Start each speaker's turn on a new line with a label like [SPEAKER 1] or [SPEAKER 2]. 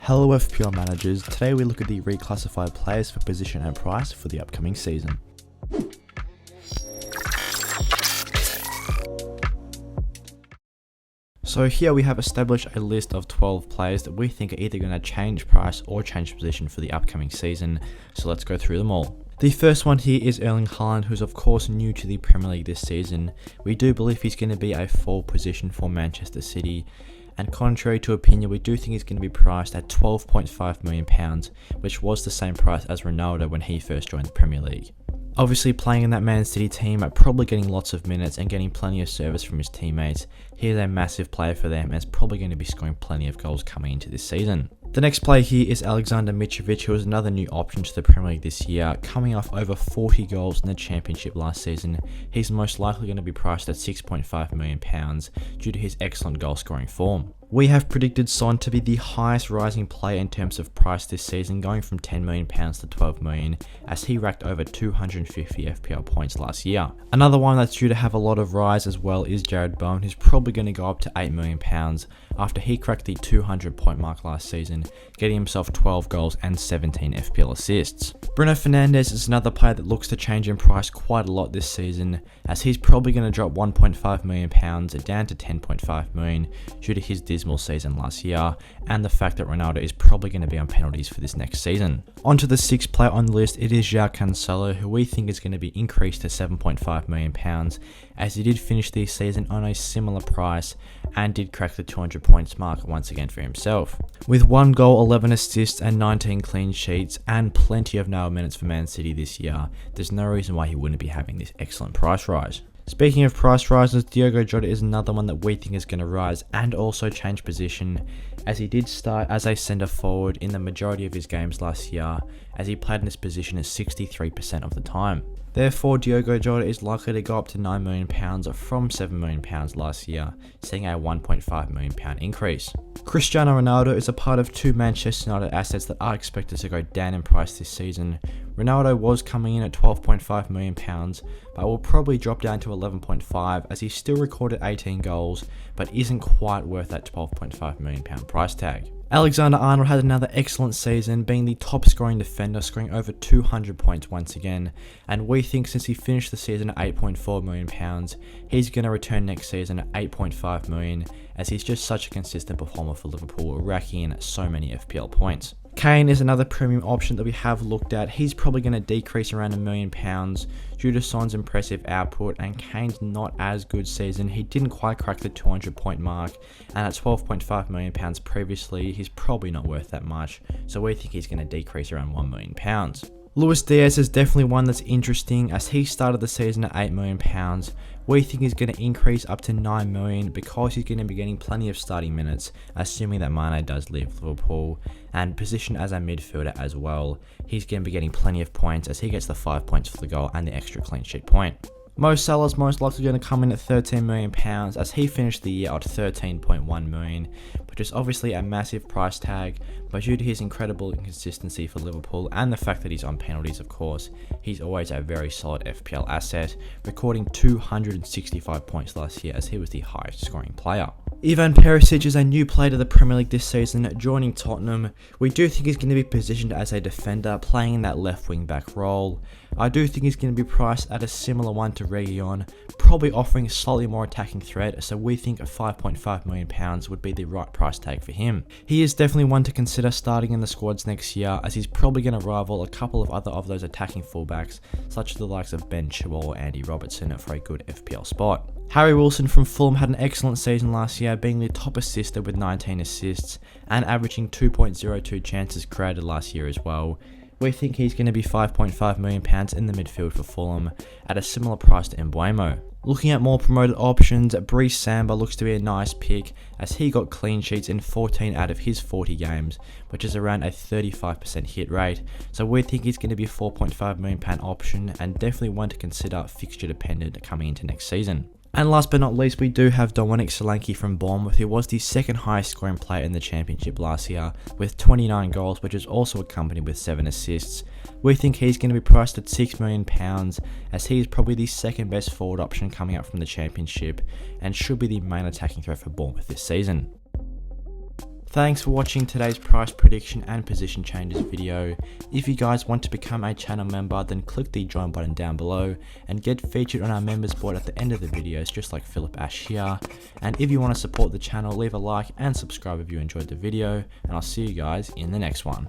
[SPEAKER 1] Hello FPL managers, today we look at the reclassified players for position and price for the upcoming season. So here we have established a list of 12 players that we think are either going to change price or change position for the upcoming season, so let's go through them all. The first one here is Erling Haaland, who's of course new to the Premier League this season. We do believe he's going to be a full position for Manchester City. And contrary to opinion, we do think he's going to be priced at £12.5 million, which was the same price as Ronaldo when he first joined the Premier League. Obviously playing in that Man City team, probably getting lots of minutes and getting plenty of service from his teammates. He's a massive player for them and is probably going to be scoring plenty of goals coming into this season. The next player here is Alexander Mitrovic, who is another new option to the Premier League this year, coming off over 40 goals in the Championship last season. He's most likely going to be priced at £6.5 million due to his excellent goal scoring form. We have predicted Son to be the highest rising player in terms of price this season, going from £10 million to £12 million, as he racked over 250 FPL points last year. Another one that's due to have a lot of rise as well is Jarrod Bowen, who's probably going to go up to £8 million after he cracked the 200 point mark last season, getting himself 12 goals and 17 FPL assists. Bruno Fernandes is another player that looks to change in price quite a lot this season, as he's probably going to drop £1.5 million down to £10.5 million due to his dismal season last year and the fact that Ronaldo is probably going to be on penalties for this next season. On to the sixth player on the list, it is João Cancelo, who we think is going to be increased to £7.5 million, as he did finish the season on a similar price and did crack the 200 points mark once again for himself. With 1 goal, 11 assists and 19 clean sheets and plenty of nail minutes for Man City this year, there's no reason why he wouldn't be having this excellent price rise. Speaking of price rises, Diogo Jota is another one that we think is going to rise and also change position, as he did start as a centre forward in the majority of his games last year, as he played in this position as 63% of the time. Therefore, Diogo Jota is likely to go up to £9 million from £7 million last year, seeing a £1.5 million increase. Cristiano Ronaldo is a part of two Manchester United assets that are expected to go down in price this season. Ronaldo was coming in at £12.5 million, but will probably drop down to 11.5 as he still recorded 18 goals, but isn't quite worth that £12.5 million price tag. Alexander Arnold had another excellent season, being the top scoring defender, scoring over 200 points once again, and we think since he finished the season at £8.4 million, he's going to return next season at £8.5 million, as he's just such a consistent performer for Liverpool, racking in so many FPL points. Kane is another premium option that we have looked at. He's probably going to decrease around £1 million due to Son's impressive output and Kane's not as good season. He didn't quite crack the 200 point mark, and at £12.5 million previously, he's probably not worth that much, so we think he's going to decrease around £1 million. Luis Diaz is definitely one that's interesting, as he started the season at £8 million. We think he's going to increase up to £9 million because he's going to be getting plenty of starting minutes, assuming that Mane does leave Liverpool, and positioned as a midfielder as well. He's going to be getting plenty of points as he gets the 5 points for the goal and the extra clean sheet point. Mo Salah's most likely going to come in at £13 million as he finished the year at £13.1 million, which is obviously a massive price tag, but due to his incredible inconsistency for Liverpool and the fact that he's on penalties, of course, he's always a very solid FPL asset, recording 265 points last year as he was the highest scoring player. Ivan Perisic is a new player to the Premier League this season, joining Tottenham. We do think he's going to be positioned as a defender, playing in that left wing back role. I do think he's going to be priced at a similar one to Reguilon, probably offering a slightly more attacking threat, so we think a £5.5 million would be the right price tag for him. He is definitely one to consider starting in the squads next year, as he's probably going to rival a couple of other of those attacking fullbacks, such as the likes of Ben Chilwell or Andy Robertson, for a good FPL spot. Harry Wilson from Fulham had an excellent season last year, being the top assister with 19 assists and averaging 2.02 chances created last year as well. We think he's going to be £5.5 million in the midfield for Fulham at a similar price to Mbeumo. Looking at more promoted options, Brice Samba looks to be a nice pick, as he got clean sheets in 14 out of his 40 games, which is around a 35% hit rate, so we think he's going to be a £4.5 million option and definitely one to consider fixture dependent coming into next season. And last but not least, we do have Dominic Solanke from Bournemouth, who was the second highest scoring player in the Championship last year with 29 goals, which is also accompanied with 7 assists. We think he's going to be priced at £6 million, as he is probably the second best forward option coming up from the Championship and should be the main attacking threat for Bournemouth this season. Thanks for watching today's price prediction and position changes video. If you guys want to become a channel member, then click the join button down below and get featured on our members board at the end of the videos, just like Philip Ash here. And if you want to support the channel, leave a like and subscribe if you enjoyed the video, and I'll see you guys in the next one.